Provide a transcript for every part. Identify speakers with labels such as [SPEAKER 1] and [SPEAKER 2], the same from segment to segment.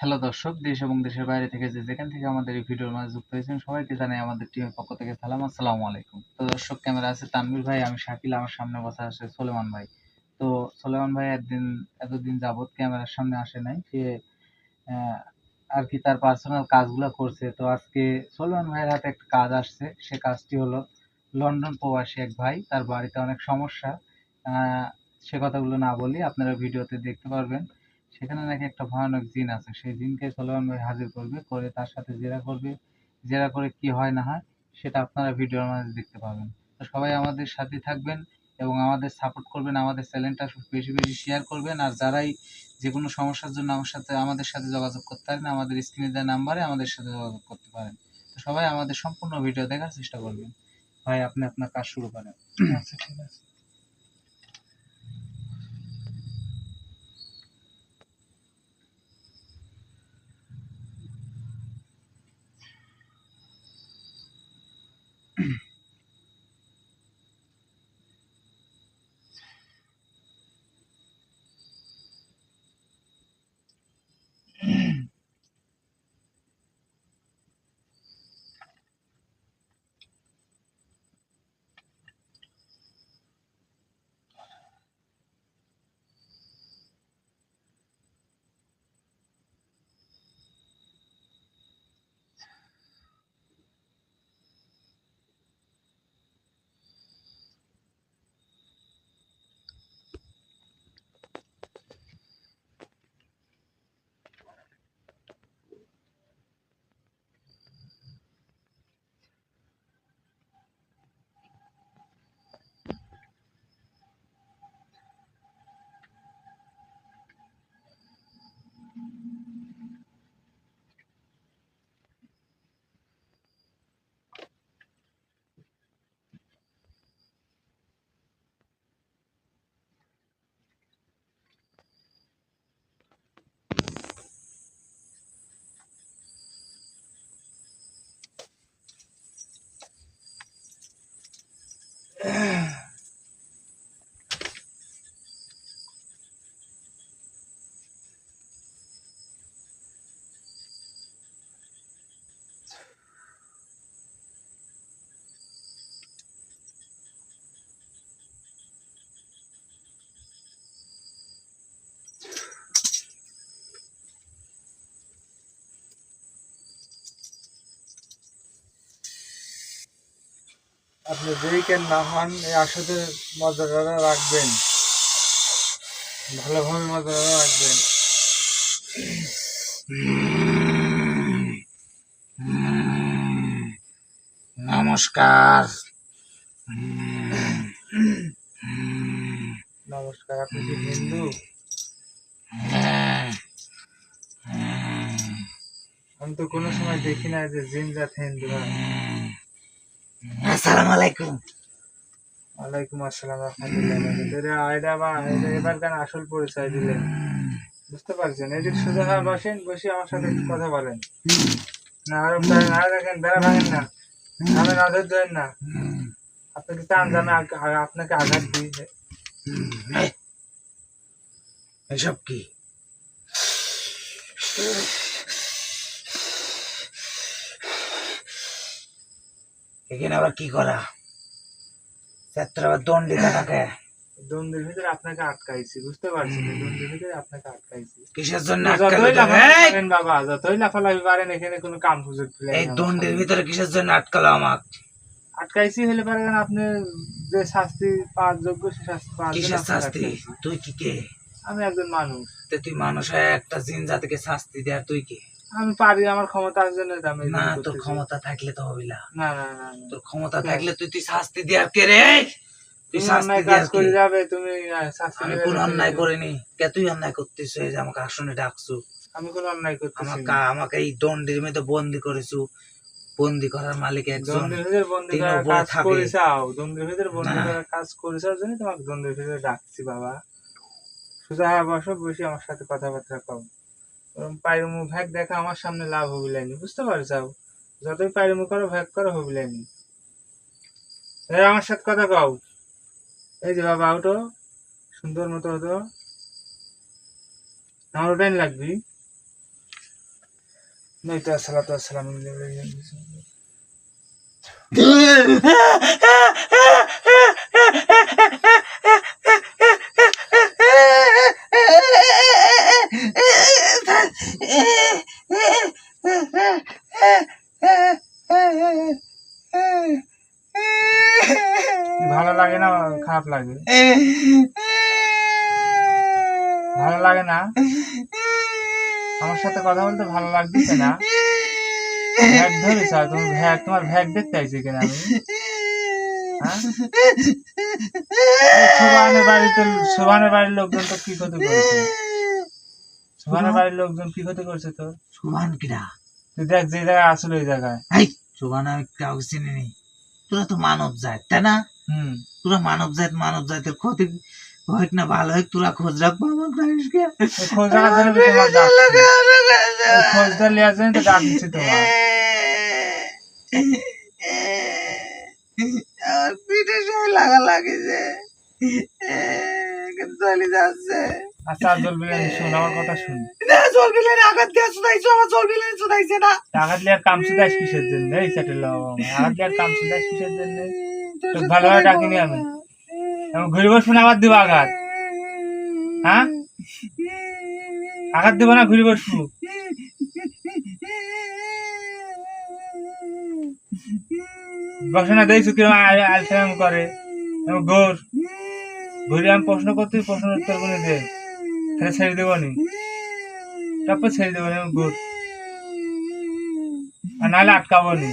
[SPEAKER 1] Hello দর্শক, দেশ এবং দেশের বাইরে থেকে যেখান থেকে আমাদের এই ভিডিওর মাঝে যুক্ত হয়েছেন সবাইকে জানাই আমাদের টিমের পক্ষ থেকে সালাম, আসসালামু আলাইকুম। তো দর্শক, ক্যামেরা আছে তানভীর ভাই, আমি শাকিল, আমার সামনে বসা আছে সোলেমান ভাই। তো সোলেমান ভাই এতদিন যাবত ক্যামেরার সামনে আসে নাই, সে আহ, আর কি তার পার্সোনাল কাজগুলো করছে। তো আজকে সোলেমান ভাইয়ের হাতে একটা কাজ আসছে, সে কাজটি হলো লন্ডন প্রবাসী এক ভাই, তার বাড়িতে অনেক সমস্যা। আহ, সে কথাগুলো না বলি, আপনারা ভিডিওতে দেখতে পারবেন। সেখানে নাকি একটা ভয়ানক জিন আছে, সেই জিনকে সোলেমান ভাই হাজির করবে, করে তার সাথে জেরা করবে। জেরা করে কি হয় না হয় সেটা আপনারা ভিডিওর মাঝে দেখতে পাবেন। তো সবাই আমাদের সাথে থাকবেন এবং আমাদের সাপোর্ট করবেন, আমাদের চ্যানেলটা বেশি বেশি শেয়ার করবেন। আর যারাই যে কোনো সমস্যার জন্য আমাদের সাথে যোগাযোগ করতে পারেন, আমাদের স্ক্রিনে দেওয়া নাম্বারে আমাদের সাথে যোগাযোগ করতে পারেন। তো সবাই আমাদের সম্পূর্ণ ভিডিও দেখার চেষ্টা করবেন। ভাই, আপনি আপনার কাজ শুরু করেন।
[SPEAKER 2] আচ্ছা, ঠিক আছে। আপনি যেই কেন না হন, এই আসলে মজাদারা রাখবেন, ভালোভাবে মজাদারা রাখবেন।
[SPEAKER 1] নমস্কার।
[SPEAKER 2] নমস্কার, আপনি কি হিন্দু? আমি তো কোনো সময় দেখি না যে জিন জাত হিন্দু হয়।
[SPEAKER 1] আসসালামু আলাইকুম।
[SPEAKER 2] ওয়ালাইকুম আসসালাম, আলহামদুলিল্লাহ। এবার কেন আসল পরিচয় দিলেন? বুঝতে পারছেন? এদিক সোজা হয়ে বসেন, বসে আমার সাথে একটু কথা বলেন। না, আরো দেখেন, বেড়া ভাঙেন না, আমি নজর দেন না। আপনি কি চান জানা আপনাকে আঘাত দিই?
[SPEAKER 1] এসব কি? এখানে আবার কি করা? ছাত্র আবার দণ্ডি কাটাকে
[SPEAKER 2] দ্বন্দ্বের ভিতরে আপনাকে আটকাইছি, বুঝতে পারছেন? দ্বন্দ্বের ভিতরে আপনাকে আটকাইছি।
[SPEAKER 1] কিসের জন্য
[SPEAKER 2] যতই লাফালাফি পারেন বাবা, যতই লাফালাফি পারেন, এখানে কোনো কাম সুযোগ
[SPEAKER 1] এই দণ্ডের ভিতরে কিসের জন্য আটকালো আমাক?
[SPEAKER 2] আটকাইছি হলে পারেন আপনি যে শাস্তি পাওয়ার যোগ্য সে শাস্তি পাওয়ার জন্য
[SPEAKER 1] কিসের
[SPEAKER 2] আপনাকে
[SPEAKER 1] শাস্তি?
[SPEAKER 2] আটকাইছি।
[SPEAKER 1] তুই কি কে?
[SPEAKER 2] আমি একজন মানুষ।
[SPEAKER 1] তুই মানুষ হয়ে একটা জিন জাতিকে শাস্তি দেয়, তুই কে?
[SPEAKER 2] আমি পারি, আমার ক্ষমতা আছে জন্য আমি
[SPEAKER 1] না,
[SPEAKER 2] এগুলো
[SPEAKER 1] তোর
[SPEAKER 2] করতেছি।
[SPEAKER 1] ক্ষমতা থাকলে তো হবে না।
[SPEAKER 2] না না না,
[SPEAKER 1] তোর ক্ষমতা থাকলে তুই শাস্তি দেওয়ার কে রে? তুই
[SPEAKER 2] তুমি
[SPEAKER 1] শাস্তি
[SPEAKER 2] অন্যায় কাজ
[SPEAKER 1] দেওয়ার কে?
[SPEAKER 2] করে যাবে, তুমি শাস্তি
[SPEAKER 1] আমি
[SPEAKER 2] দেবে
[SPEAKER 1] কোন
[SPEAKER 2] না,
[SPEAKER 1] অন্যায় করিনি। কে তুই অন্যায় করতেছ এই যে আমাকে আসনে ডাকছু?
[SPEAKER 2] আমি কোনো অন্যায় করতেছি
[SPEAKER 1] আমাকে
[SPEAKER 2] না।
[SPEAKER 1] আমাকে এই দণ্ডের মধ্যে বন্দি করেছু। বন্দি করার মালিক একজন,
[SPEAKER 2] দ্বন্দ্বের ভিতরে বন্দি
[SPEAKER 1] তিনি
[SPEAKER 2] করার
[SPEAKER 1] উপরে
[SPEAKER 2] কাজ
[SPEAKER 1] থাকে
[SPEAKER 2] করেছাও, দ্বন্দ্বের ভিতরে বন্দি
[SPEAKER 1] না।
[SPEAKER 2] করার কাজ করেছার জন্য তোমাকে দ্বন্দ্বের ভিতরে ডাকছি বাবা। সোজা হয়ে বসো, বসে আমার সাথে কথাবার্তা কও। পায়রমু ভ্যাক দেখা আমার সামনে লাভ হবিলাইনি, বুঝতে পারছাও? যতই পায়রমু করো, ভ্যাক করো, হবিলাইনি। এই আমার সাথে কথা কও। এই যে বাবা, ওটো সুন্দর মতো হতো, আমার ওটাই লাগবি। নইতো আসসালাতু আসসালামু আলাইহি। ভালো লাগে না খারাপ লাগে? ভালো লাগে না? আমার সাথে কথা বলতে ভালো লাগতেছে না? ভ্যাক ধরেছ তুমি? ভ্যাক, তোমার ভ্যাক দেখতে আইছি কিনা আমি? হ্যাঁ, সোভানের বাড়ির লোকজন তো কি ক্ষতি করেছে? সোভানের বাড়ির লোকজন কি ক্ষতি করছে তো?
[SPEAKER 1] সুবহান কিরা?
[SPEAKER 2] তুই দেখ যে জায়গায় আসলে ওই জায়গায়।
[SPEAKER 1] এই সুবহান আমি কাউকে চিনি নি। তোরা তো মানব জাত, তাই না? তোরা মানব জাতের ক্ষতি হোক না ভালো হোক, তোরা খোঁজ রাখবো আমার প্রাণীকে।
[SPEAKER 2] খোঁজ রাখার জন্য তো তোমার ডাকছি। খোঁজটা লিয়ার জন্য তো ডাকছি তোমার।
[SPEAKER 1] আমার পিঠে সব লাগা লাগেছে, চলে যাচ্ছে।
[SPEAKER 2] আচ্ছা আর জ্বলবি না, শোন আমার কথা শুন।
[SPEAKER 1] না চলবি না, আঘাত দিয়ে শুনাইছো, আমার চলবি না শুনাইছে না।
[SPEAKER 2] আঘাত লিয়ার কাম শুধাইস কিসের জন্য? এই সেটেল আঘাত লিয়ার কাম শুধাইস কিসের জন্য? তোকে ভালোভাবে ডাকিনি আমি। ঘুরে বসবো না, আবার দিব আঘাত? হ্যাঁ, আঘাত দিব না, ঘুরে বসবো। বসে না দেখছো কিরম আলসালাম করে? ঘোর ঘুরে আমি প্রশ্ন করতে, প্রশ্নের উত্তর করে দে, তাহলে ছেড়ে দেবো নি, তারপর ছেড়ে দেবো নি। ঘোর আর নাহলে আটকাবো নি।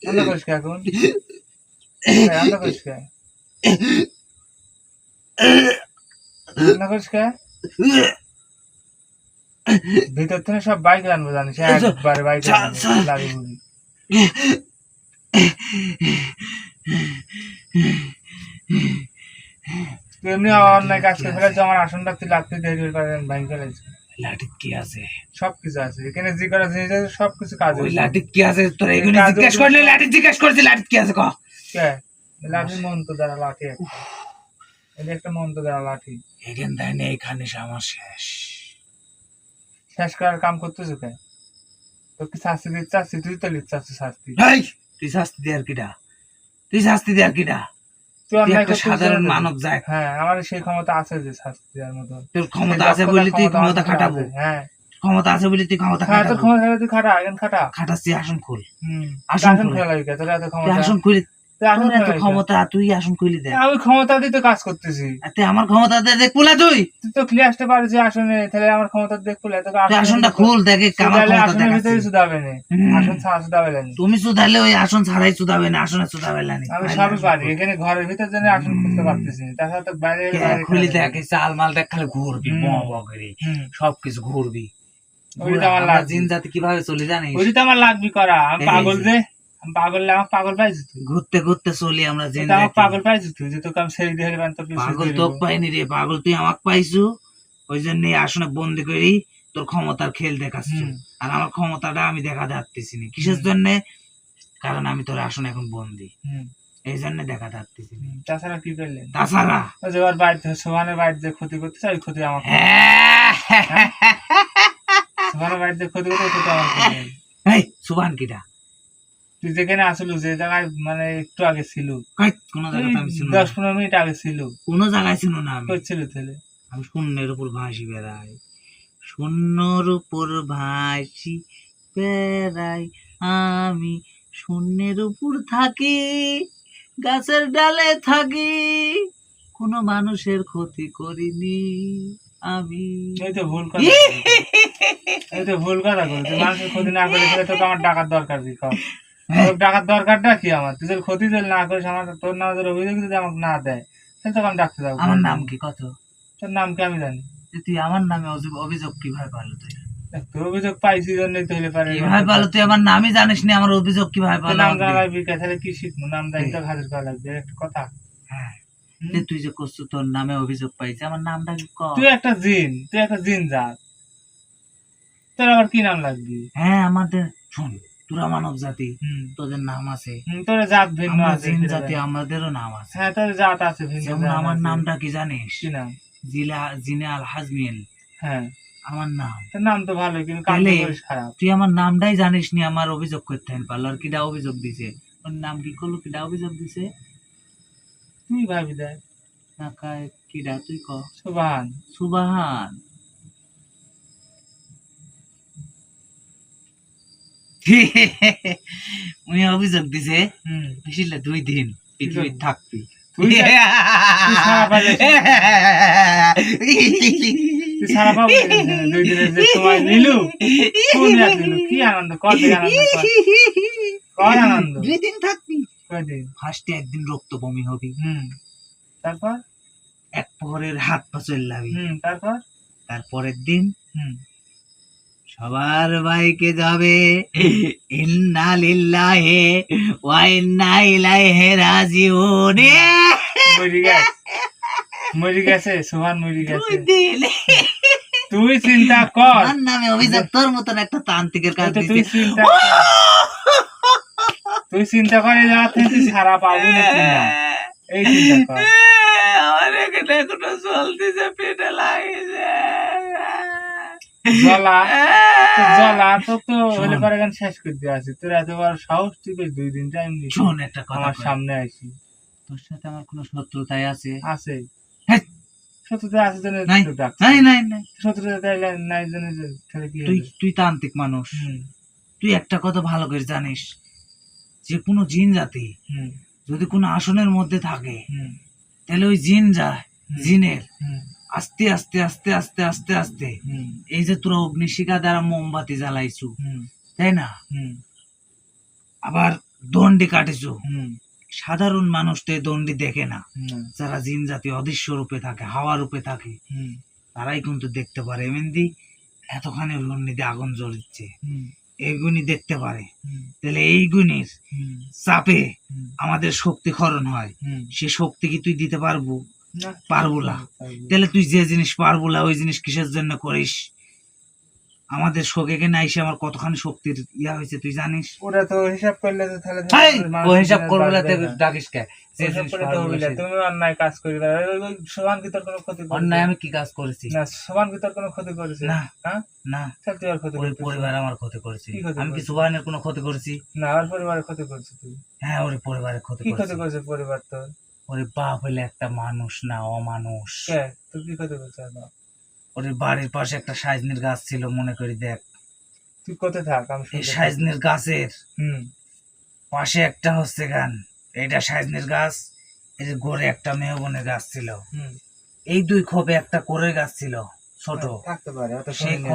[SPEAKER 2] আন্দা করিস কে এখন? আন্দা করিস কে? আন্দা করিস কে? ভিতর থেকে সব বাইক আনবো জানিস, একবারে বাইক লাগে বুঝি। তুই এমনি অন্যায় কাজ করে ফেলেছ, আমার আসনটা তুই লাগতে দেরি করেন ভাঙ ফেলেছে।
[SPEAKER 1] লাঠি কি আছে?
[SPEAKER 2] সবকিছু আছে এখানে, যে করা জিনিস আছে সবকিছু কাজ
[SPEAKER 1] ওই লাঠি কি আছে? তোর এগুলো জিজ্ঞেস করলে লাঠি জিজ্ঞেস করছি, লাঠি কি আছে ক?
[SPEAKER 2] কে লাঠি? মন্ত্র দ্বারা লাঠি একটা, এটা একটা মন্ত্র দ্বারা লাঠি।
[SPEAKER 1] এখান থেকে এখানে আমার শেষ।
[SPEAKER 2] শেষ করার কাম করতেছো কে? তোর কি শাস্তি দিতে চাচ্ছি? তুই তো লিখতে চাচ্ছিস শাস্তি।
[SPEAKER 1] তুই শাস্তি দেওয়ার কিটা? তুই শাস্তি দেওয়ার কিটা?
[SPEAKER 2] তুই অন্যায়
[SPEAKER 1] একটা সাধারণ মানব যায়।
[SPEAKER 2] হ্যাঁ, আমার সেই ক্ষমতা আছে যে শাস্তি দেওয়ার মতো।
[SPEAKER 1] তোর ক্ষমতা আছে বলে তুই ক্ষমতা খাটাবো?
[SPEAKER 2] হ্যাঁ,
[SPEAKER 1] ক্ষমতা আছে বলে তুই ক্ষমতা
[SPEAKER 2] হ্যাঁ, তোর
[SPEAKER 1] খাটাবো?
[SPEAKER 2] ক্ষমতা তুই খাটা, এখন খাটা।
[SPEAKER 1] খাটাচ্ছি, আসন খোল।
[SPEAKER 2] আসন খোলা লাগে তোর এত ক্ষমতা?
[SPEAKER 1] আসন খুলে,
[SPEAKER 2] আসন
[SPEAKER 1] তোর এত ক্ষমতা, তুই আসন খুলে দে।
[SPEAKER 2] আমি ক্ষমতা দিয়ে তো কাজ করতেছি।
[SPEAKER 1] তুই আমার ক্ষমতা দিয়ে দেখ পুলা, তুই
[SPEAKER 2] তো ক্লিয়ার আসতে পারিস আসনে, তাহলে আমার ক্ষমতা দেখ পুলা। তোকে
[SPEAKER 1] তুই আসনটা খুল, দেখে আমার ক্ষমতা
[SPEAKER 2] আসনের ভিতরে সুদাবে না, আসন ছাড়া সুদাবে না।
[SPEAKER 1] তুমি সুদালে ওই আসন ছাড়াই সুদাবে না, আসনে সুদাবে না।
[SPEAKER 2] আমি সবই পারি, এখানে ঘরের ভিতর জন্য আসন খুলতে পারতেছি না, তাছাড়া তো বাইরে
[SPEAKER 1] খুলি দেখ, চাল মাল দেখ, খালি ঘুরবি করে, সবকিছু ঘুরবি। জিন জাতি কিভাবে চলে জানিস?
[SPEAKER 2] ওই তো আমার লাগবি করা, আমি পাগল যে, আমি পাগল, আমার পাগল পাইছি তুই।
[SPEAKER 1] ঘুরতে ঘুরতে চলি আমরা জিন
[SPEAKER 2] জাতি, আমার পাগল পাইছি তুই, যে তোকে আমি ছেড়ে দিয়ে তোর
[SPEAKER 1] পাগল তো পাইনি রে, পাগল তুই আমাকে পাইছু, ওই জন্য আসনে বন্দি করি তোর ক্ষমতার খেল দেখাচ্ছ। আর আমার ক্ষমতাটা আমি দেখা যাচ্তেছি না, কিসের জন্য? কারণ আমি তোর আসনে এখন বন্দি, এই জন্য দেখা যাচ্তেছি।
[SPEAKER 2] তাছাড়া কি করলেন?
[SPEAKER 1] তাছাড়া
[SPEAKER 2] ওই যে ওর বাড়িতে, সোহানের বাড়িতে যে ক্ষতি করতেছে, ওই ক্ষতি আমার। সোহানের বাড়িতে ক্ষতি করতে, ক্ষতি আমার।
[SPEAKER 1] এই সুবহান কিটা?
[SPEAKER 2] তুই যেখানে আসলো, যে জায়গায় মানে একটু আগে ছিল,
[SPEAKER 1] কোন জায়গায় আমি ছিল?
[SPEAKER 2] 10-15 মিনিট আগে ছিল।
[SPEAKER 1] কোন জায়গায় ছিল না আমি?
[SPEAKER 2] করছিল তাহলে?
[SPEAKER 1] আমি শূন্যের উপর ভাসি বেড়াই, শূন্যর উপর ভাসি বেড়াই, আমি শূন্যের উপর থাকি, গাছের ডালে থাকি, কোনো মানুষের ক্ষতি করিনি আমি।
[SPEAKER 2] এই তো ভুল কথা, এই তো ভুল কথা বলছিস। মানুষের ক্ষতি না করে তোকে আমার ডাকার দরকার কি? তোর ডাকার দরকারটা কি আমার? তুই যদি ক্ষতি যদি না করিস, আমার তোর নামে যদি অভিযোগ যদি আমাকে না দেয়, তাহলে তোকে আমি ডাকতে যাবো।
[SPEAKER 1] আমার নাম কি? কত?
[SPEAKER 2] তোর নাম কি আমি জানি?
[SPEAKER 1] তুই আমার নামে অভিযোগ কিভাবে পারলো? তুই
[SPEAKER 2] দেখ, তোর অভিযোগ পাইছি জন্যই তো হলে পারে
[SPEAKER 1] কিভাবে পারলো? তুই আমার নামই জানিস না, আমার অভিযোগ কিভাবে
[SPEAKER 2] তোর
[SPEAKER 1] পারলো?
[SPEAKER 2] নাম জানা লাগবে কে? তাহলে কি শিখবো? নাম জানি তো হাজির করা লাগবে, একটা কথা।
[SPEAKER 1] হ্যাঁ,
[SPEAKER 2] হুম?
[SPEAKER 1] তুই যে করছিস তোর নামে অভিযোগ পাইছে, আমার নামটা কি ক?
[SPEAKER 2] তুই একটা জিন জাত, তোর আবার কি নাম লাগবে?
[SPEAKER 1] হ্যাঁ, আমাদের শোন, তোরা মানব জাতি,
[SPEAKER 2] হুম
[SPEAKER 1] তোদের নাম আছে,
[SPEAKER 2] তোর জাত ভিন্ন
[SPEAKER 1] আমরা
[SPEAKER 2] আছে,
[SPEAKER 1] জিন
[SPEAKER 2] সেটা
[SPEAKER 1] জাতি,
[SPEAKER 2] জানি।
[SPEAKER 1] আমাদেরও নাম আছে।
[SPEAKER 2] হ্যাঁ, তোর জাত আছে ভিন্ন,
[SPEAKER 1] যেমন
[SPEAKER 2] জাত
[SPEAKER 1] আমার
[SPEAKER 2] আছে।
[SPEAKER 1] নামটা কি জানিস?
[SPEAKER 2] কি নাম?
[SPEAKER 1] জিনে আল হাজমিল
[SPEAKER 2] হ্যাঁ,
[SPEAKER 1] আমার নাম।
[SPEAKER 2] তোর নাম তো ভালো, কিন্তু কাম
[SPEAKER 1] তাহলে
[SPEAKER 2] তো করিস খারাপ।
[SPEAKER 1] তুই আমার নামটাই জানিস নি, আমার অভিযোগ করতে হেন পারলো। আর কিডা অভিযোগ দিছে? ওর নাম কি করলো? কিডা অভিযোগ দিছে?
[SPEAKER 2] তুই ভাবি দেখ।
[SPEAKER 1] না কায় কিডা, তুই ক।
[SPEAKER 2] সুবহান।
[SPEAKER 1] সুবাহান। উনি অভিযোগ দিছে
[SPEAKER 2] হুম
[SPEAKER 1] বেশি না 2 দিন পৃথিবী
[SPEAKER 2] কি
[SPEAKER 1] থাকবি।
[SPEAKER 2] তুই তুই সারা পাইলে তুই সারা পাবি 2 দিনের যে সময় নিলু, কোন রাত নিলু? কি আনন্দ কর, দেখে আনন্দ কর, কর আনন্দ।
[SPEAKER 1] 2 দিন থাকবি।
[SPEAKER 2] কয়দিন?
[SPEAKER 1] ফার্স্টে একদিন রক্ত বমি হবি,
[SPEAKER 2] তারপর?
[SPEAKER 1] এক প্রহরের হাত পা চল্লাবি,
[SPEAKER 2] তারপর?
[SPEAKER 1] তারপরের দিন
[SPEAKER 2] হুম
[SPEAKER 1] সবার বাইকে যাবে ইন্না লিল্লাহি ওয়া ইন্না ইলাইহি রাজিউন।
[SPEAKER 2] মরি গেছে সুবহান, মরি গেছে।
[SPEAKER 1] 2 দিন
[SPEAKER 2] তুই চিন্তা কর,
[SPEAKER 1] আমার নামে অভিযোগ তোর মতন একটা তান্ত্রিকের কাজ
[SPEAKER 2] তুই
[SPEAKER 1] দিছে।
[SPEAKER 2] চিন্তা কর, তুই চিন্তা করে যাওয়ার থেকে তুই সারা পাবি না কিনা, এই চিন্তা কর।
[SPEAKER 1] আমার এখানে এখনো চলতেছে, পেটে লাগিয়েছে
[SPEAKER 2] জ্বলা জ্বলা তো তো হলে পরে গান শেষ করে দিয়ে আসি। তোর এত বড় সাহস, তুই বেশ 2 দিন টাইম নিস
[SPEAKER 1] শোন একটা কথা
[SPEAKER 2] আমার
[SPEAKER 1] কই।
[SPEAKER 2] সামনে আসি।
[SPEAKER 1] তোর সাথে আমার কোনো শত্রুতাই আছে?
[SPEAKER 2] আছে
[SPEAKER 1] হ্যাঁ।
[SPEAKER 2] শত্রুতা আছে জন্য
[SPEAKER 1] নাই
[SPEAKER 2] তো ডাকছি।
[SPEAKER 1] নাই নাই নাই।
[SPEAKER 2] শত্রুতা তাইলে নাই জন্য তাহলে কি
[SPEAKER 1] তুই
[SPEAKER 2] হলো?
[SPEAKER 1] তুই তান্ত্রিক মানুষ,
[SPEAKER 2] হুম
[SPEAKER 1] তুই একটা কথা ভালো করে জানিস, যে কোনো জিন জাতি
[SPEAKER 2] হুম
[SPEAKER 1] যদি কোনো আসনের মধ্যে থাকে,
[SPEAKER 2] হুম
[SPEAKER 1] তাহলে ওই জিন যায়, জিনের
[SPEAKER 2] হুম
[SPEAKER 1] আস্তে আস্তে আস্তে আস্তে আস্তে আস্তে
[SPEAKER 2] হুম
[SPEAKER 1] এই যে তোরা অগ্নিশিখা দ্বারা মোমবাতি জ্বালাইছু,
[SPEAKER 2] হুম
[SPEAKER 1] তাই না,
[SPEAKER 2] হুম
[SPEAKER 1] আবার দণ্ডি কাটিছু,
[SPEAKER 2] হুম
[SPEAKER 1] সাধারণ মানুষ তো এই দণ্ডি দেখে না।
[SPEAKER 2] হুম
[SPEAKER 1] যারা জিন জাতি অদৃশ্য রূপে থাকে, হাওয়া রূপে থাকে,
[SPEAKER 2] হুম
[SPEAKER 1] তারাই কিন্তু দেখতে পারে। এমনি এতখানি দণ্ডিতে আগুন জ্বলছে,
[SPEAKER 2] হুম
[SPEAKER 1] এইগুনি দেখতে পারে।
[SPEAKER 2] হুম
[SPEAKER 1] তাহলে এইগুনির
[SPEAKER 2] হুম
[SPEAKER 1] চাপে
[SPEAKER 2] হুম
[SPEAKER 1] আমাদের শক্তি ক্ষরণ হয়।
[SPEAKER 2] হুম
[SPEAKER 1] সে শক্তি কি তুই দিতে পারবো?
[SPEAKER 2] না,
[SPEAKER 1] পারবো না।
[SPEAKER 2] পারবো।
[SPEAKER 1] তাহলে তুই যে জিনিস পারবো না ওই জিনিস কিসের জন্য করিস? আমাদের শোকে না এসে আমার কতখানি শক্তির ইয়া হয়েছে তুই জানিস?
[SPEAKER 2] ওরা তো হিসাব করলে তো তাহলে
[SPEAKER 1] হেই,
[SPEAKER 2] মানুষ
[SPEAKER 1] ও হিসাব করবে না,
[SPEAKER 2] বাঁচবে না।
[SPEAKER 1] ডাকিস কে? যে
[SPEAKER 2] হিসাব
[SPEAKER 1] জিনিস
[SPEAKER 2] করে তো
[SPEAKER 1] পারবো
[SPEAKER 2] হইলে
[SPEAKER 1] না সে-
[SPEAKER 2] তুমি অন্যায় কাজ করি সমান কি তোর কোনো ক্ষতি করেছে?
[SPEAKER 1] অন্যায় আমি কি কাজ করেছি?
[SPEAKER 2] না, সমান কি তোর কোনো ক্ষতি করেছে?
[SPEAKER 1] না।
[SPEAKER 2] হ্যাঁ,
[SPEAKER 1] না,
[SPEAKER 2] তাহলে তুই আর ক্ষতি
[SPEAKER 1] ওই
[SPEAKER 2] করতেছিস।
[SPEAKER 1] পরিবার আমার ক্ষতি করেছে।
[SPEAKER 2] কি ক্ষতি
[SPEAKER 1] আমি কি
[SPEAKER 2] করেছে?
[SPEAKER 1] সুবাহানের কোনো ক্ষতি করেছি?
[SPEAKER 2] না, আর পরিবারের ক্ষতি করছিস তুই।
[SPEAKER 1] হ্যাঁ, ওর পরিবারের ক্ষতি
[SPEAKER 2] কি ক্ষতি
[SPEAKER 1] করেছে।
[SPEAKER 2] করেছে পরিবার তোর?
[SPEAKER 1] ওর বাপ হইলে একটা মানুষ না, অমানুষ।
[SPEAKER 2] কে তুই কি ক্ষতি করছিস? না,
[SPEAKER 1] ওর বাড়ির পাশে একটা সাইজনের গাছ ছিল, মনে করি দেখ।
[SPEAKER 2] তুই কোথায় থাক, আমি
[SPEAKER 1] এই
[SPEAKER 2] শুনতে পাই।
[SPEAKER 1] সাইজনের গাছের
[SPEAKER 2] হুম
[SPEAKER 1] পাশে একটা হচ্ছে গান, এটা সাইজনের গাছ, এর গোড়ে একটা মেহগনের গাছ ছিল।
[SPEAKER 2] হুম
[SPEAKER 1] এই 2 খোপে একটা কোরের গাছ ছিল ছোট।
[SPEAKER 2] থাকতে পারে, অত
[SPEAKER 1] সেই
[SPEAKER 2] শুনিনি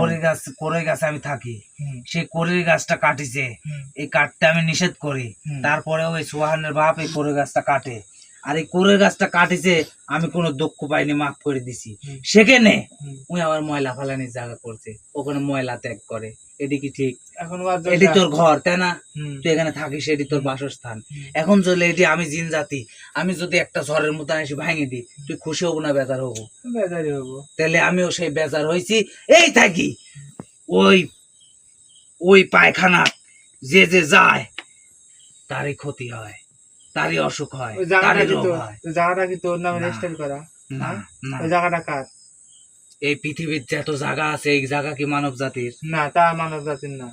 [SPEAKER 1] কোরের গাছে আমি থাকি।
[SPEAKER 2] হুম
[SPEAKER 1] সেই কোরের গাছটা কাটিছে,
[SPEAKER 2] হুম
[SPEAKER 1] এই কাটতে আমি নিষেধ করি।
[SPEAKER 2] হুম।
[SPEAKER 1] তারপরে ওই সোহানের বাপ এই কোরের গাছটা কাটে, আর এই কোরের গাছটা কাটিছে, আমি কোনো দুঃখ পাইনি, মাফ করে দিছি।
[SPEAKER 2] হুম।
[SPEAKER 1] সেখানে
[SPEAKER 2] হুম।
[SPEAKER 1] ওই আবার ময়লা ফালানির জায়গা করছে, ওখানে ময়লা ত্যাগ করে। এটি কি ঠিক?
[SPEAKER 2] এখন বাদ দাও
[SPEAKER 1] এটি
[SPEAKER 2] যা।
[SPEAKER 1] তোর ঘর, তাই না?
[SPEAKER 2] হুম
[SPEAKER 1] তুই এখানে থাকিস, এটি তোর বাসস্থান।
[SPEAKER 2] হুম।
[SPEAKER 1] এখন চলে এটি আমি জিন জাতি, আমি যদি একটা ঝড়ের মতো এসে ভাঙে দিই, তুই খুশি হবো না বেজার হবো?
[SPEAKER 2] বেজারি হবো।
[SPEAKER 1] তাহলে আমিও সেই বেজার হয়েছি, এই থাকি ওই ওই পায়খানা যে যে যায় তারই ক্ষতি হয়, তারই অসুখ হয়,
[SPEAKER 2] ওই জায়গাটা
[SPEAKER 1] তারই
[SPEAKER 2] কি
[SPEAKER 1] রোগ
[SPEAKER 2] তোর,
[SPEAKER 1] হয়।
[SPEAKER 2] ওই জায়গাটা কি তোর নামে
[SPEAKER 1] না।
[SPEAKER 2] রেজিস্টার করা?
[SPEAKER 1] না
[SPEAKER 2] হ্যাঁ?
[SPEAKER 1] না,
[SPEAKER 2] ওই জায়গাটা কার?
[SPEAKER 1] এই পৃথিবীর যত জায়গা আছে, এই জায়গা কি মানব জাতির?
[SPEAKER 2] না, তা মানব জাতির না।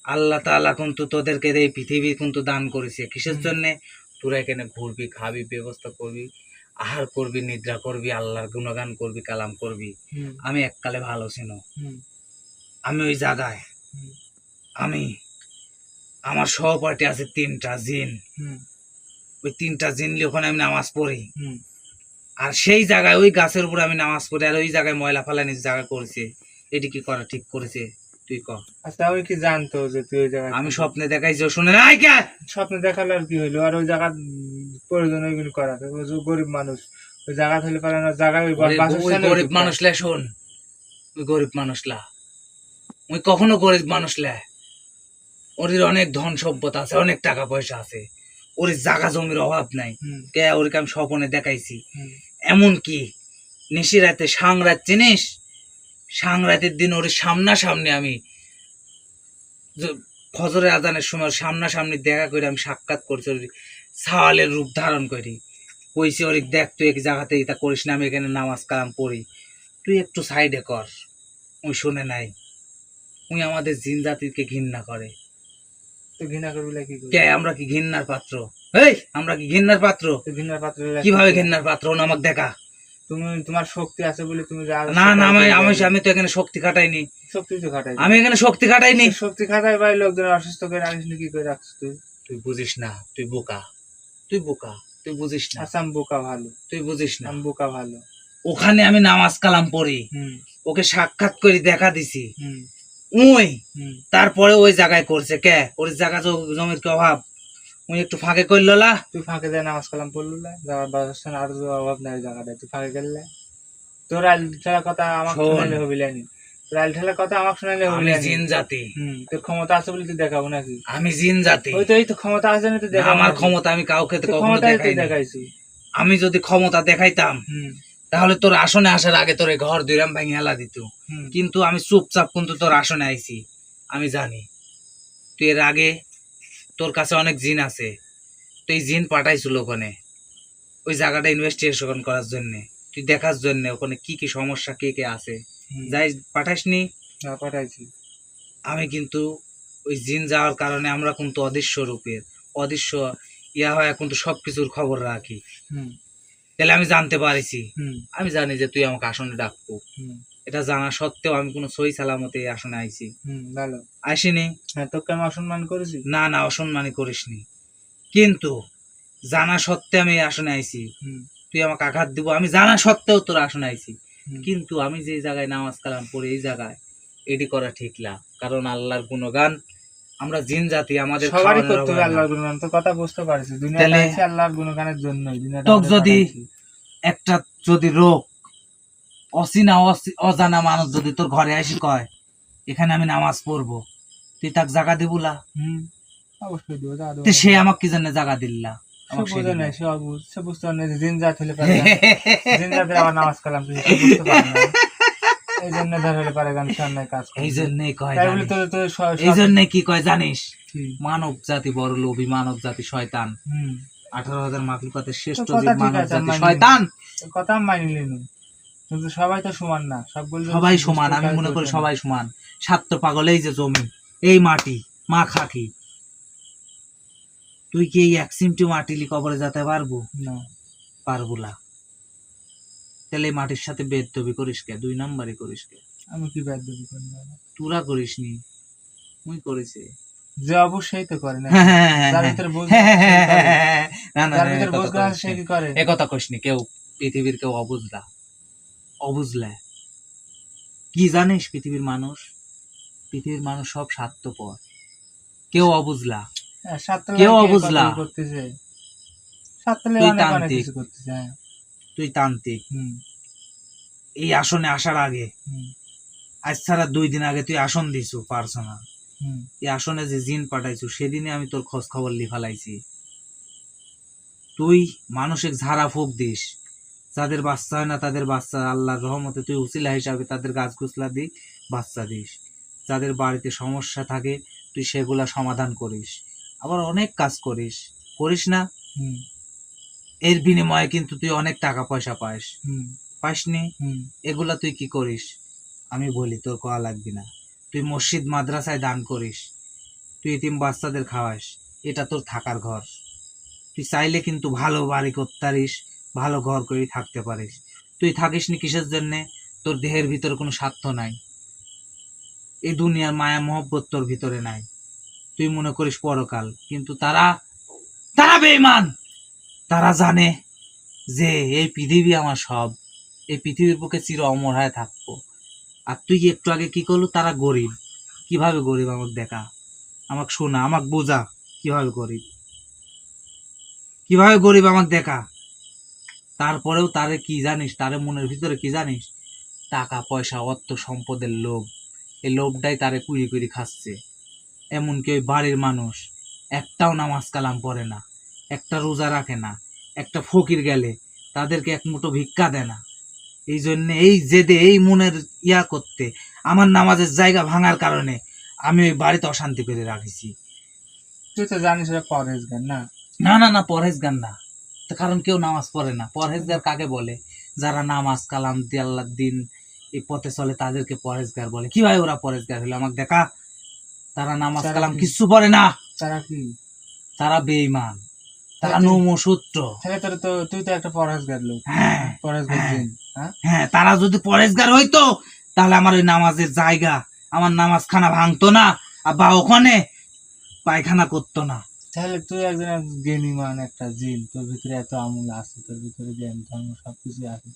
[SPEAKER 1] আল্লাহ তাআলা কিন্তু তোদেরকে এই পৃথিবী কিন্তু দান করেছে কিসের
[SPEAKER 2] হুম।
[SPEAKER 1] জন্য? তোরা এখানে ঘুরবি, খাবি, ব্যবস্থা করবি, আহার করবি, নিদ্রা করবি, আল্লাহর গুণগান করবি, কালাম করবি।
[SPEAKER 2] হুম
[SPEAKER 1] আমি এককালে ভালো ছিল,
[SPEAKER 2] হুম
[SPEAKER 1] আমি ওই জায়গায়,
[SPEAKER 2] হুম
[SPEAKER 1] আমি আমার সহপাঠী আছে 3টা জিন,
[SPEAKER 2] হুম
[SPEAKER 1] ওই 3টা জিন নিয়ে ওখানে আমি নামাজ পড়ি।
[SPEAKER 2] হুম
[SPEAKER 1] আর সেই জায়গায় ওই গাছের উপর আমি নামাজ পড়ি, আর ওই জায়গায় ময়লা ফালানির জায়গা করেছে। এটি কি করা ঠিক করেছে? তুই ক।
[SPEAKER 2] আচ্ছা, আমি কি জানতো যে তুই ওই জায়গায়
[SPEAKER 1] আমি স্বপ্নে দেখাইছি, ও শুনে নাই কে?
[SPEAKER 2] স্বপ্নে দেখালে আর কি হইলো? আর ওই জায়গা প্রয়োজন ওইগুলো করা, ও যে গরিব মানুষ, ওই জায়গা হলে পারে না, জায়গায় ওই
[SPEAKER 1] ওই
[SPEAKER 2] বাসস্থানে
[SPEAKER 1] গরিব
[SPEAKER 2] ঢুকতে হয়।
[SPEAKER 1] মানুষলা শোন, ওই গরিব মানুষলা
[SPEAKER 3] ওই কখনো গরিব মানুষ লে, ওর অনেক ধন সম্পদ আছে, অনেক টাকা পয়সা আছে, ওর জায়গা জমির অভাব নাই।
[SPEAKER 2] হুম,
[SPEAKER 3] কে ওরকে আমি স্বপনে দেখাইছি।
[SPEAKER 2] হুম,
[SPEAKER 3] এমন কি নিশি রাতে সাংরাত চিনিস, সাংরাতের দিন ওর সামনাসামনি আমি ফজরের আজানের সময় সামনাসামনি দেখা করে আমি সাক্ষাৎ করছি, ওর সাওয়ালের রূপ ধারণ করি। কইছি ওর দেখ তুই এক জায়গাতে এটা করিস না, আমি এখানে নামাজ কালাম পড়ি, তুই একটু সাইডে কর। ওই শুনে নাই, উনি আমাদের জিন জাতিকে ঘৃণা করে।
[SPEAKER 2] তো ঘৃণা করবি কি করবি?
[SPEAKER 3] কে আমরা কি ঘৃণার পাত্র? এই আমরা কি ঘৃণার পাত্র?
[SPEAKER 2] তো ঘৃণার পাত্র
[SPEAKER 3] কিভাবে ঘৃণার পাত্র? ওনা আমাকে দেখা।
[SPEAKER 2] তুমি তোমার শক্তি আছে বলে তুমি
[SPEAKER 3] না না, আমি তো এখানে শক্তি খাটাইনি,
[SPEAKER 2] শক্তি তো খাটাই,
[SPEAKER 3] আমি এখানে শক্তি খাটাইনি।
[SPEAKER 2] শক্তি খাটাই ভাই, লোকজন অসুস্থ করে রাখিস কি করে রাখছিস তুই?
[SPEAKER 3] তুই বুঝিস না, তুই বোকা, তুই বোকা, তুই বুঝিস না,
[SPEAKER 2] আচ্ছা আমি বোকা ভালো,
[SPEAKER 3] তুই বুঝিস না।
[SPEAKER 2] আমি বোকা ভালো।
[SPEAKER 3] ওখানে আমি নামাজ কালাম পড়ি,
[SPEAKER 2] হুম,
[SPEAKER 3] ওকে সাক্ষাৎ করে দেখা দিছি,
[SPEAKER 2] হুম,
[SPEAKER 3] ওই
[SPEAKER 2] হুম।
[SPEAKER 3] তারপরে ওই জায়গায় করছে কে, ওর জায়গা জমির কি অভাব? উনি একটু ফাঁকে করলো না।
[SPEAKER 2] তুই ফাঁকে দেয় নামাজ কালাম পড়লু না, যাওয়ার বাসস্থান আর অভাব নাই ওই জায়গাটায়, তুই ফাঁকে গেলে তোর আইল ঠেলার কথা আমাকে
[SPEAKER 3] শোন।
[SPEAKER 2] শোনাইলে হবিলানি, তোর আইল ঠেলার কথা আমাকে শোনাইলে
[SPEAKER 3] আমি
[SPEAKER 2] হবিলানি।
[SPEAKER 3] জিন জাতি,
[SPEAKER 2] তোর ক্ষমতা আছে বলে তুই দেখাবো নাকি?
[SPEAKER 3] আমি জিন জাতি,
[SPEAKER 2] ওই তো এই তো ক্ষমতা আছে না, তুই দেখাবো
[SPEAKER 3] আমার
[SPEAKER 2] নাকি?
[SPEAKER 3] ক্ষমতা আমি কাউকে তো
[SPEAKER 2] তোর
[SPEAKER 3] কখনো
[SPEAKER 2] ক্ষমতাই তুই
[SPEAKER 3] দেখাইনি।
[SPEAKER 2] দেখাইছি।
[SPEAKER 3] আমি যদি ক্ষমতা দেখাইতাম
[SPEAKER 2] হুম,
[SPEAKER 3] তাহলে তোর আসনে আসার আগে তোর এই ঘর দুইরাম ভাঙি হেলা দিত।
[SPEAKER 2] হুম,
[SPEAKER 3] কিন্তু আমি চুপচাপ কিন্তু তোর আসনে আইছি। আমি জানি তুই এর আগে তোর কাছে অনেক জিন আছে, তুই জিন পাঠাইছিল ওখানে ওই জায়গাটা ইনভেস্টিগেশন করার জন্য, তুই দেখার জন্য ওখানে কি কি সমস্যা কে কে আছে।
[SPEAKER 2] হুম।
[SPEAKER 3] যাই পাঠাসনি।
[SPEAKER 2] হ্যাঁ, পাঠাইছি।
[SPEAKER 3] আমি কিন্তু ওই জিন যাওয়ার কারণে আমরা কিন্তু অদৃশ্য রূপের, অদৃশ্য ইয়া হয় কিন্তু সবকিছুর খবর রাখি।
[SPEAKER 2] হুম,
[SPEAKER 3] তাহলে আমি জানতে পারিছি,
[SPEAKER 2] হুম,
[SPEAKER 3] আমি জানি যে তুই আমাকে আসনে ডাকবো।
[SPEAKER 2] হুম,
[SPEAKER 3] এটা জানা সত্ত্বেও আমি কোনো সই সালামতে এই আসনে আইছি,
[SPEAKER 2] ভালো।
[SPEAKER 3] আসিনি।
[SPEAKER 2] হ্যাঁ, তোকে আমি অসম্মান করেছি?
[SPEAKER 3] না না, অসম্মানই করিসনি, কিন্তু জানা সত্ত্বে আমি এই আসনে আইছি।
[SPEAKER 2] হুম,
[SPEAKER 3] তুই আমাকে আঘাত দিব, আমি জানা সত্ত্বেও তোর আসনে আইছি।
[SPEAKER 2] হুম।
[SPEAKER 3] কিন্তু আমি যে জায়গায় নামাজ কালাম পড়ি এই জায়গায় এডি করা ঠিক না, কারণ আল্লাহর গুণগান আমরা জিন জাতি, আমাদের
[SPEAKER 2] সবারই
[SPEAKER 3] খাওয়ানোর
[SPEAKER 2] করতে
[SPEAKER 3] অভাব
[SPEAKER 2] হবে
[SPEAKER 3] না।
[SPEAKER 2] আল্লাহর গুণগান, তো কথা বুঝতে পারছি, দুনিয়াতে
[SPEAKER 3] তাহলে
[SPEAKER 2] আছে আল্লাহর গুণগানের জন্যই, দুনিয়াতে
[SPEAKER 3] তোক
[SPEAKER 2] আমাদের
[SPEAKER 3] যদি
[SPEAKER 2] পাঠাইছি।
[SPEAKER 3] একটা যদি রোগ অচেনা অজানা মানুষ যদি তোর ঘরে আসি কয় এখানে আমি নামাজ পড়বো, তুই তাক জায়গা দিবুলা?
[SPEAKER 2] হুম, অবশ্যই দেবো, যা দেবো।
[SPEAKER 3] তো সে আমাকে কি জন্য জায়গা দিল্লা?
[SPEAKER 2] সে
[SPEAKER 3] আমাকে
[SPEAKER 2] বোঝে
[SPEAKER 3] সেদিন
[SPEAKER 2] নাই, সে অবুঝ, সে বুঝতে পারে না যে জিন জাত হলে পারে গান, জিন জাতের আবার নামাজ কালাম তুই সে বুঝতে পারে না। এই জন্য ধর হলে পারে গান সে অন্যায় কাজ করে।
[SPEAKER 3] এই জন্যই কয়
[SPEAKER 2] তাই বলে
[SPEAKER 3] জানিস?
[SPEAKER 2] তো
[SPEAKER 3] এই জন্যই কি কয় জানিস?
[SPEAKER 2] কি?
[SPEAKER 3] মানব জাতি বড় লোভী, মানব জাতি শয়তান।
[SPEAKER 2] হুম,
[SPEAKER 3] 18,000 মাখলুকাতের শ্রেষ্ঠ
[SPEAKER 2] তো কথা
[SPEAKER 3] জীব
[SPEAKER 2] ঠিক
[SPEAKER 3] মানব
[SPEAKER 2] আছে, আমি
[SPEAKER 3] জাতি
[SPEAKER 2] মানি।
[SPEAKER 3] শয়তান।
[SPEAKER 2] তোর কথা আমি মানি নিলাম, কিন্তু সবাই তো সমান না, সবগুলো যদি
[SPEAKER 3] সবাই
[SPEAKER 2] বুঝতে
[SPEAKER 3] সমান, আমি
[SPEAKER 2] পারে
[SPEAKER 3] মনে
[SPEAKER 2] তো
[SPEAKER 3] করি
[SPEAKER 2] সমান।
[SPEAKER 3] সবাই সমান। স্বার্থ পাগল, এই যে জমি, এই মাটি, মা খাকি, তুই কি এই 1 চিমটি মাটি লি কবরে যেতে পারবো?
[SPEAKER 2] না,
[SPEAKER 3] পারবো না। তাহলে এই মাটির সাথে বেদবি করিস কে? 2 নাম্বারই করিস কে?
[SPEAKER 2] আমি কি ব্যাদ দেবি করি না?
[SPEAKER 3] তোরা করিস নি, মুই করেছে।
[SPEAKER 2] যে অবশ্যই তো করে না,
[SPEAKER 3] হ্যাঁ,
[SPEAKER 2] যার ভিতরে বোঝ আছে সে কি করে?
[SPEAKER 3] না না,
[SPEAKER 2] যার ভিতরে বোঝ আছে সে কি করে?
[SPEAKER 3] এ কথা কইস নি। কেউ পৃথিবীর কেউ অবুঝলা, অবুঝলা কি জানিস? পৃথিবীর মানুষ সব স্বার্থপর, কেউ অবুঝলা,
[SPEAKER 2] হ্যাঁ, সাতটা
[SPEAKER 3] কেউ
[SPEAKER 2] লাগে
[SPEAKER 3] অবুঝলা।
[SPEAKER 2] কতই করতেছে, সাতটা
[SPEAKER 3] তুই
[SPEAKER 2] লাগে অনেক অনেক
[SPEAKER 3] তান্ত্রিক,
[SPEAKER 2] কিছু করতেছে। হ্যাঁ,
[SPEAKER 3] তুই তান্ত্রিক।
[SPEAKER 2] হুম,
[SPEAKER 3] এই আসনে আসার আগে,
[SPEAKER 2] হুম,
[SPEAKER 3] আজ ছাড়া 2 দিন আগে তুই আসন দিছু পার্সোনাল।
[SPEAKER 2] হুম,
[SPEAKER 3] এই আসনে যে জিন পাঠাইছু সেদিনে আমি তোর খোঁজ খবর লিফালাইছি। তুই মানসিক ঝাড়া ফুক দিস, যাদের বাচ্চা হয় না তাদের বাচ্চা আল্লাহর রহমতে তুই উসিলা হিসাবে তাদের গাছ গুছলা দি বাচ্চা দিস। যাদের বাড়িতে সমস্যা থাকে তুই সেগুলা সমাধান করিস, আবার অনেক কাজ করিস, করিস না?
[SPEAKER 2] হুম,
[SPEAKER 3] এর বিনিময়ে কিন্তু তুই অনেক টাকা পয়সা পাস,
[SPEAKER 2] হুম,
[SPEAKER 3] পাসনি?
[SPEAKER 2] হুম,
[SPEAKER 3] এগুলা তুই কি করিস আমি বলি, তোর কোয়া লাগবি না। তুই মসজিদ মাদ্রাসায় দান করিস, তুই এতিম বাচ্চাদের খাওয়াস, এটা তোর থাকার ঘর। তুই চাইলে কিন্তু ভালো বাড়ি করতে পারিস, ভালো ঘর করে থাকতে পারিস। তুই থাকিস নি কিসের জন্যে? তোর দেহের ভিতরে কোনো স্বার্থ নাই, এই দুনিয়ার মায়া মহব্বত তোর ভিতরে নাই। তুই মনে করিস পরকাল, কিন্তু তারা তারা বেঈমান। তারা জানে যে এই পৃথিবী আমার সব, এই পৃথিবীর বুকে চির অমর হয়ে থাকবো। আর তুই একটু আগে কি করলো? তারা গরিব। কিভাবে গরিব আমাকে দেখা, আমাকে শোনা, আমাকে বোঝা, কিভাবে গরিব, কিভাবে গরিব আমাকে দেখা। তারপরেও তারে কি জানিস, তারে মনের ভিতরে কি জানিস? টাকা পয়সা অর্থ সম্পদের লোভ, এই লোভটাই তারে কুড়ি কুড়ি খাচ্ছে। এমনকি ওই বাড়ির মানুষ একটাও নামাজ কালাম পড়ে না, একটা রোজা রাখে না, একটা ফকির গেলে তাদেরকে এক মুঠো ভিক্ষা দেয় না। এই জন্য এই জেদে এই মনের ইয়া করতে আমার নামাজের জায়গা ভাঙার কারণে আমি ওই বাড়িতে অশান্তি করে রাখেছি।
[SPEAKER 2] তুই তো জানিস ওরা পরহেজগার না।
[SPEAKER 3] না না না, পরহেজগার না। তো কারণ কেউ নামাজ পড়ে না। পরহেজগার কাকে বলে? যারা নামাজ কালাম দিয়ে আল্লাহর দিন এই পথে চলে তাদেরকে পরহেজগার বলে। কি ভাই ওরা পরহেজগার হলো আমাকে দেখা? তারা নামাজ
[SPEAKER 2] তারা
[SPEAKER 3] কালাম
[SPEAKER 2] কি?
[SPEAKER 3] কিচ্ছু পড়ে না,
[SPEAKER 2] তারা কি?
[SPEAKER 3] তারা বেঈমান, তারা
[SPEAKER 2] তারা-
[SPEAKER 3] নমসূত্র।
[SPEAKER 2] তাহলে তুই তো একটা পরহেজগার লোক,
[SPEAKER 3] হ্যাঁ
[SPEAKER 2] পরহেজগার
[SPEAKER 3] হ্যাঁ
[SPEAKER 2] জিন। হ্যাঁ,
[SPEAKER 3] হ্যাঁ, তারা যদি পরেশগার হইতো তাহলে আমার ওই নামাজের জায়গা, আমার নামাজ খানা ভাঙতো না, বা ওখানে পায়খানা করতো না।
[SPEAKER 2] তাহলে তুই একজন জ্ঞানীমান একটা জিন, তোর ভিতরে এত আমল আছে, তোর ভিতরে জ্ঞান ধর্ম সবকিছু আছে।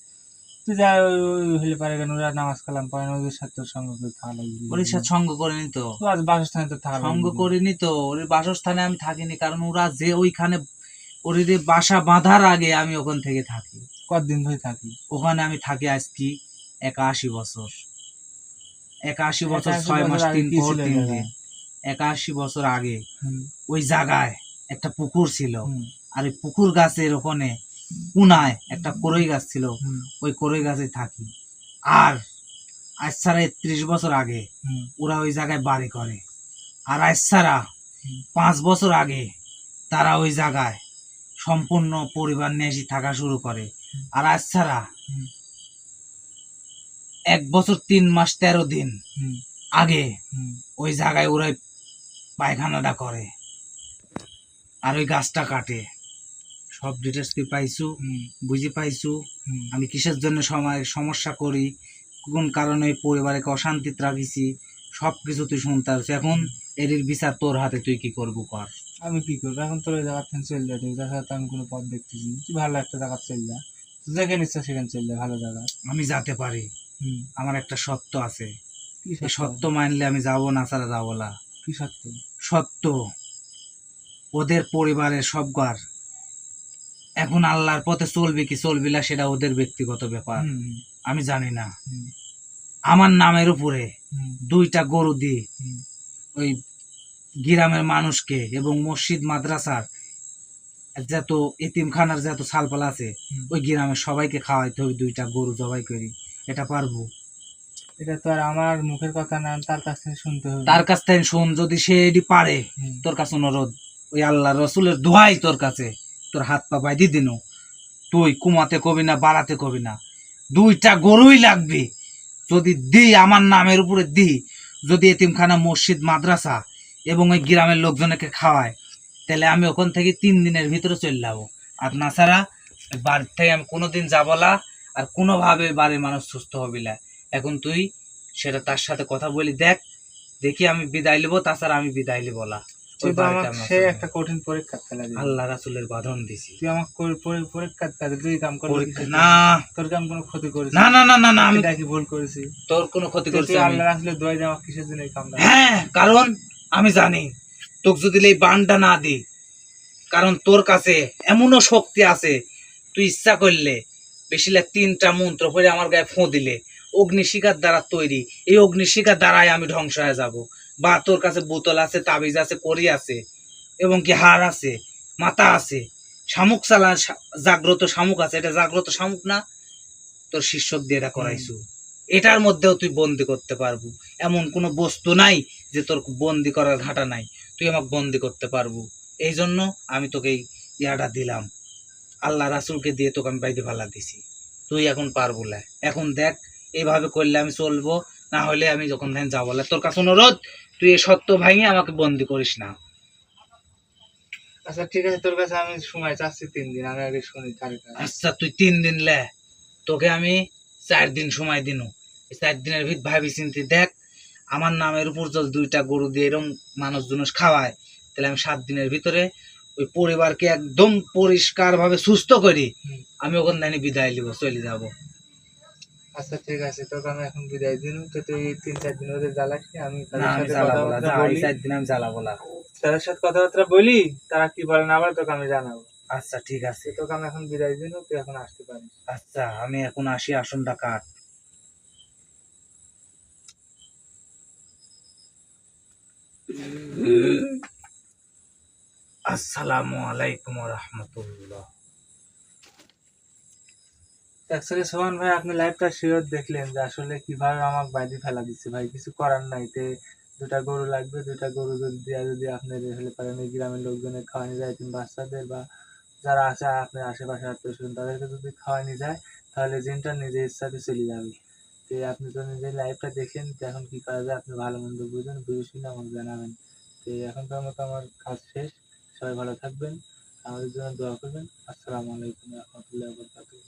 [SPEAKER 2] তুই যা ওই হলে পারে কেন? ওরা নামাজ কালাম পড়ে না, ওদের সাথে তোর সঙ্গ করে থাকা লাগবে।
[SPEAKER 3] ওর সাথে সঙ্গ করিনি তো,
[SPEAKER 2] তো আজ বাসস্থানে তো থাকা
[SPEAKER 3] সঙ্গ
[SPEAKER 2] লাগবে।
[SPEAKER 3] করিনি তো, ওর বাসস্থানে আমি থাকিনি, কারণ ওরা যে ওইখানে ওর বাসা বাঁধার আগে আমি ওখান থেকে থাকি।
[SPEAKER 2] কতদিন ধরে থাকি?
[SPEAKER 3] ওখানে আমি থাকি আজ কি 81 বছর। 81 বছর
[SPEAKER 2] 81
[SPEAKER 3] 6 মাস
[SPEAKER 2] বছর আগে
[SPEAKER 3] 3
[SPEAKER 2] কি
[SPEAKER 3] পর
[SPEAKER 2] ছিল
[SPEAKER 3] 3
[SPEAKER 2] জায়গা?
[SPEAKER 3] দিন। 81 বছর আগে
[SPEAKER 2] হুম,
[SPEAKER 3] ওই জায়গায় একটা পুকুর ছিল,
[SPEAKER 2] হুম,
[SPEAKER 3] আর ওই পুকুর গাছের ওখানে কোনায় একটা করই গাছ ছিল,
[SPEAKER 2] হুম,
[SPEAKER 3] ওই করই গাছে থাকি। আর আজ ছাড়া 31 বছর আগে
[SPEAKER 2] হুম,
[SPEAKER 3] ওরা ওই জায়গায় বাড়ি করে। আর আজ ছাড়া
[SPEAKER 2] হুম।
[SPEAKER 3] 5 বছর আগে তারা ওই জায়গায় সম্পূর্ণ পরিবার নিয়ে এসে থাকা শুরু করে। আর আজ ছাড়া
[SPEAKER 2] হুম।
[SPEAKER 3] 1 বছর 3 মাস 13 দিন
[SPEAKER 2] হুম,
[SPEAKER 3] আগে
[SPEAKER 2] হুম,
[SPEAKER 3] ওই জায়গায় ওরা পায়খানাটা করে আর ওই গাছটা কাটে। সব ডিটেলস তুই পাইছু,
[SPEAKER 2] হুম,
[SPEAKER 3] বুঝে পাইছু
[SPEAKER 2] হুম।
[SPEAKER 3] আমি কিসের জন্য সমস্যা করি, কোন কারণে ওই পরিবারকে অশান্তিতে রাখিছি, সবকিছু তুই শুনতে পারছিস। এখন এর বিচার তোর হাতে, তুই কি করবো কর।
[SPEAKER 2] আমি কি করবো এখন? তোর ওই জায়গা থেকে চলে যা, তুই তাছাড়া তো আমি কোনো পথ দেখতেছি না। তুই ভালো একটা জায়গা চলে যা, তুই যেখানে ইচ্ছা সেখানে চলে যা, ভালো জায়গা।
[SPEAKER 3] আমি যেতে পারি,
[SPEAKER 2] হুম।
[SPEAKER 3] আমার একটা সত্য আছে,
[SPEAKER 2] কি
[SPEAKER 3] এই
[SPEAKER 2] সত্য?
[SPEAKER 3] সত্য মানলে আমি যাবো না, ছাড়া যাবো না।
[SPEAKER 2] কি সত্য?
[SPEAKER 3] সত্য ওদের পরিবারের সব ঘর এখন আল্লাহর পথে চলবে কি চলবে না সেটা ওদের ব্যক্তিগত ব্যাপার,
[SPEAKER 2] হুম, হুম,
[SPEAKER 3] আমি জানি না।
[SPEAKER 2] হুম,
[SPEAKER 3] আমার নামের উপরে
[SPEAKER 2] হুম,
[SPEAKER 3] 2টা গরু দিয়ে
[SPEAKER 2] হুম।
[SPEAKER 3] ওই গ্রামের মানুষকে এবং মসজিদ মাদ্রাসার যত এতিমখানার যত সালপালা আছে
[SPEAKER 2] হুম।
[SPEAKER 3] ওই গ্রামের সবাইকে খাওয়াইতে হবে, 2টা গরু জবাই করি। এটা পারবো?
[SPEAKER 2] এটা তো আর আমার মুখের কথা না, তার কাছ থেকে শুনতে হবে।
[SPEAKER 3] তার কাছ থেকে শুন, যদি সে এটি পারে,
[SPEAKER 2] হুম।
[SPEAKER 3] তোর কাছে অনুরোধ, ওই আল্লাহ রসুলের দোহাই তোর কাছে, তোর হাত পা বাইদি দিন, তুই কুমাতে কবি না, বাড়াতে কবি না, 2টা গরুই লাগবে। যদি দিই আমার নামের উপরে দিই, যদি এতিমখানা মসজিদ মাদ্রাসা এবং ওই গ্রামের লোকজনকে খাওয়ায়, তাহলে আমি ওখান থেকে 3 দিনের ভিতরে চলে যাবো। আর না ছাড়া বাড়ির থেকে আমি কোনোদিন যাবো না, আর কোনোভাবে বাড়ির মানুষ সুস্থ হবে না। এখন তুই সেটা তার সাথে কথা বলি দেখ, দেখি আমি বিদায় লিবো, তাছাড়া আমি বিদায় লিবো না। ওই
[SPEAKER 2] তুই তো
[SPEAKER 3] বাড়িতে
[SPEAKER 2] আমাকে
[SPEAKER 3] আমি
[SPEAKER 2] সে
[SPEAKER 3] আসবো না।
[SPEAKER 2] একটা কঠিন পরীক্ষা ফেলা দিবি।
[SPEAKER 3] আল্লাহ রাসূলের বাঁধন দিছি।
[SPEAKER 2] তুই আমাকে পরীক্ষা ফেলা, তুই কাম করলি
[SPEAKER 3] পরীক্ষা
[SPEAKER 2] কিসের
[SPEAKER 3] না,
[SPEAKER 2] জন্য? তোর কি আমি কোনো ক্ষতি করেছি?
[SPEAKER 3] না না না না না, আমি
[SPEAKER 2] এটা কি ভুল করেছি?
[SPEAKER 3] তোর কোনো ক্ষতি
[SPEAKER 2] তুই
[SPEAKER 3] করছি
[SPEAKER 2] তুই
[SPEAKER 3] আমি?
[SPEAKER 2] আল্লাহ রাসূলের দোয়া দিয়ে আমাকে কিসের জন্য এই কামটা?
[SPEAKER 3] হ্যাঁ, কারণ আমি জানি তোকে যদি এই বানটা না দিই, কারণ তোর কাছে এমনও শক্তি আছে, তুই ইচ্ছা করলে বেশিলে 3টা মন্ত্র পড়ে আমার গায়ে ফোঁ দিলে অগ্নিশিখার দ্বারা তৈরি, এই অগ্নিশিখার দ্বারাই আমি ধ্বংস হয়ে যাব। বা তোর কাছে বোতল আছে, তাবিজ আছে, কড়ি আছে, এবং কি হার আছে, মাথা আছে, শামুক চালা, জাগ্রত শামুক আছে, এটা জাগ্রত শামুক না, তোর শিষ্যক দিয়ে এটা করাইছু। এটার মধ্যেও তুই বন্দি করতে পারবো, এমন কোনো বস্তু নাই যে তোর বন্দি করার ঘাটা নাই, তুই আমাকে বন্দি করতে পারবো। এই জন্য আমি তোকে এই ইয়াটা দিলাম, আল্লাহ রাসূলকে দিয়ে তোকে আমি বাইরে ফালা দিছি। তুই এখন পারবো না, এখন দেখ এইভাবে করলে আমি চলবো, না হলে আমি যখন ধ্যান যাবো না। তোর কাছে অনুরোধ, তুই এই সত্য ভাঙিয়ে আমাকে বন্দি করিস না।
[SPEAKER 2] আচ্ছা ঠিক আছে, তোর কাছে আমি সময় চাচ্ছি 3 দিন, আমি আগে শুনি কার কাছে।
[SPEAKER 3] আচ্ছা তুই 3 দিন লে, তোকে আমি 4 দিন সময় দিনু। এই 4 দিনের ভিতর ভাবি চিন্তি দেখ, আমার নামের উপর যদি 2টা গরু দিয়ে এরকম মানুষজন খাওয়ায়, তাহলে আমি 7 দিনের ভিতরে ওই পরিবারকে একদম পরিষ্কার ভাবে সুস্থ করি,
[SPEAKER 2] হুম।
[SPEAKER 3] আমি ওখান থেকে বিদায় নিব, চলে যাব।
[SPEAKER 2] আচ্ছা ঠিক আছে, তোকে আমি এখন বিদায় দিন। তো তুই 3-4 দিন ওদের জ্বালাস নি, আমি
[SPEAKER 3] না
[SPEAKER 2] তাদের
[SPEAKER 3] আমি
[SPEAKER 2] সাথে
[SPEAKER 3] জ্বালাবো না,
[SPEAKER 2] কথাবার্তা
[SPEAKER 3] যা এই
[SPEAKER 2] বলি।
[SPEAKER 3] 4 দিন আমি জ্বালাবো না।
[SPEAKER 2] তাদের সাথে কথাবার্তা বলি, তারা কি বলে না বলে তোকে আমি জানাবো।
[SPEAKER 3] আচ্ছা ঠিক আছে,
[SPEAKER 2] তোকে আমি এখন বিদায় দিন, তুই এখন আসতে পারিস।
[SPEAKER 3] আচ্ছা আমি এখন আসি, আসনটা কাট। আসসালামু আলাইকুম রহমতুল্লাহ।
[SPEAKER 2] অ্যাকচুয়ালি সোহান ভাই, আপনি লাইভটা শিওর দেখলেন যে আসলে কিভাবে আমাকে বাইরে ফেলা দিচ্ছে ভাই, কিছু করার নাই। তে দুটা গরু লাগবে, দুটা গরু যদি দিয়া যদি আপনি হলে পারেন এই গ্রামের লোকজনের খাওয়ানি যায়, কিংবা বাচ্চাদের বা যারা আছে আপনার আশেপাশে আত্মীয় স্বজন তাদেরকে যদি খাওয়ানি যায়, তাহলে জিনটা নিজের ইচ্ছাতে চলে যাবে। তো আপনি তো নিজের লাইভটা দেখেন, তো এখন কি করা যায় আপনি ভালো মন্দ বুঝেন, বুঝে শুনে আমাকে জানাবেন। তো এখনকার মতো আমার কাজ শেষ। সবাই ভালো থাকবেন, আমাদের জন্য দোয়া করবেন। আসসালামু আলাইকুম রহমতুল্লাহ বরকাতুহ।